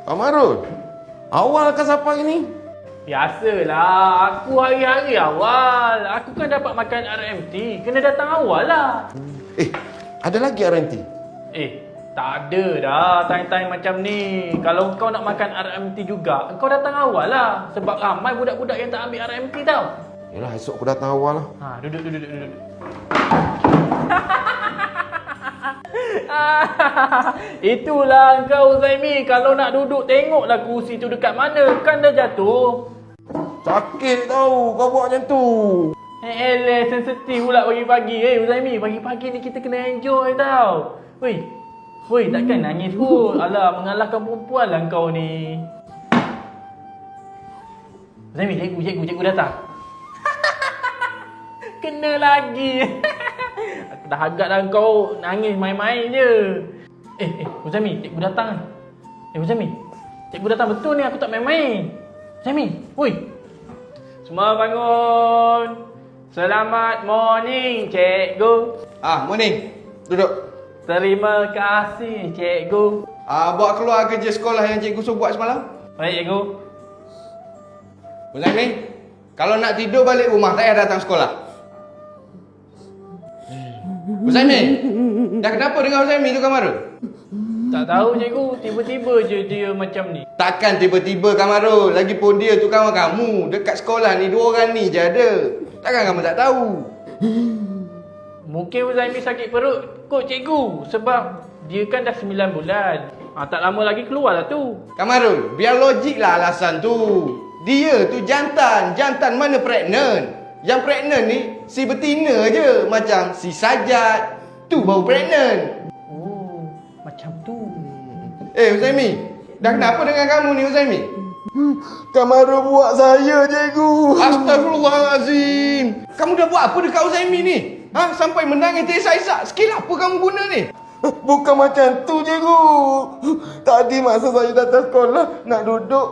Kamarul, awal ke siapa ini? Biasalah, aku hari-hari awal. Aku kan dapat makan RMT, kena datang awal lah. Ada lagi RNT? Tak ada dah time-time macam ni. Kalau kau nak makan RMT juga, kau datang awal lah. Sebab ramai budak-budak yang tak ambil RMT tau. Yalah, esok aku datang awal lah. Duduk. Itulah kau Zaimi. Kalau nak duduk, tengoklah kursi tu dekat mana. Kan dah jatuh. Sakit tau kau buat macam tu. Sensitif pula pagi-pagi. Zaimi, pagi-pagi ni kita kena enjoy tau. Woi, takkan nangis kot. Alah, mengalahkan perempuan lah kau ni. Zaimi, cikgu datang. Kena lagi. Aku dah agak dah kau nangis main-main je. Zaimi, cikgu datang. Zaimi, cikgu datang betul ni, aku tak main-main. Zaimi, woi. Semua bangun. Selamat morning, cikgu. Morning. Duduk. Terima kasih, cikgu. Bawa keluar kerja sekolah yang cikgu suruh buat semalam. Baik, cikgu. Uzaimi, kalau nak tidur balik rumah, tak payah datang sekolah. Uzaimi, dah kenapa dengan Uzaimi tu Kamarul? Tak tahu, cikgu. Tiba-tiba je dia macam ni. Takkan tiba-tiba Kamarul. Lagipun dia tu kawan kamu. Dekat sekolah ni 2 orang ni je ada. Takkan kamu tak tahu? Mungkin Uzaimi sakit perut kot, cikgu. Sebab dia kan dah 9 bulan. Tak lama lagi keluar lah tu. Kamarul, biar logik lah alasan tu. Dia tu jantan. Jantan mana pregnant? Yang pregnant ni si betina je. Macam si Sajat. Tu baru pregnant. Macam tu. Uzaimi, dah kenapa dengan kamu ni Uzaimi? Kamarul buat saya, cikgu. Astagfirullahalazim. Kamu dah buat apa dekat Uzaimi ni? Sampai menangis terisak-isak. Skill apa kamu guna ni? Bukan macam tu, cikgu. Tadi masa saya datang sekolah nak duduk,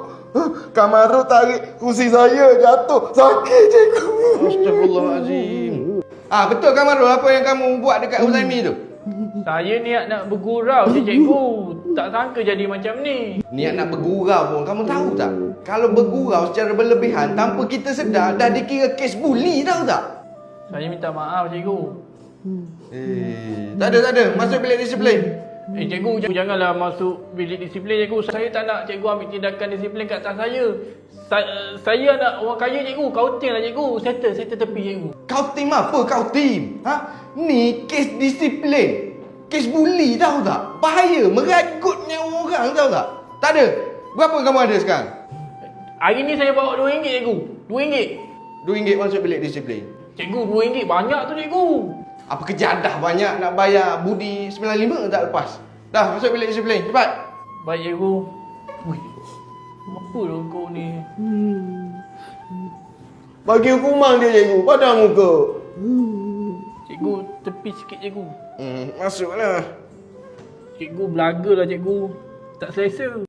Kamarul tarik kursi saya jatuh. Sakit, cikgu. Astagfirullahalazim. Betul Kamarul apa yang kamu buat dekat Uzaimi tu? Saya niat nak bergurau je, cikgu. Tak sangka jadi macam ni. Niat nak bergurau pun kamu tahu tak? Kalau bergurau secara berlebihan tanpa kita sedar, dah dikira kes bully, tahu tak? Saya minta maaf, cikgu. Tak ada. Masuk bilik disiplin. Cikgu, janganlah masuk bilik disiplin, cikgu. Saya tak nak cikgu ambil tindakan disiplin kat atas saya. Saya anak orang kaya, cikgu. Kauting lah, cikgu. Settle tepi, cikgu. Kauting apa kauting? Ni kes disiplin. Kes bully, tahu tak? Bahaya, meragut nyawa orang, tahu tak? Tak ada. Berapa kamu ada sekarang? Hari ni saya bawa RM2, cikgu. RM2. RM2 masuk bilik disiplin. Cikgu, RM2 banyak tu, cikgu. Apa kejadah banyak nak bayar budi 95 tak lepas? Dah, masuk bilik disiplin. Cepat. Baik, cikgu. Wih, apa dah kau ni? Bagi hukuman dia, cikgu. Pada muka. Cikgu, tepi sikit, cikgu. Masuklah. Cikgu belaga lah, cikgu. Tak selesa.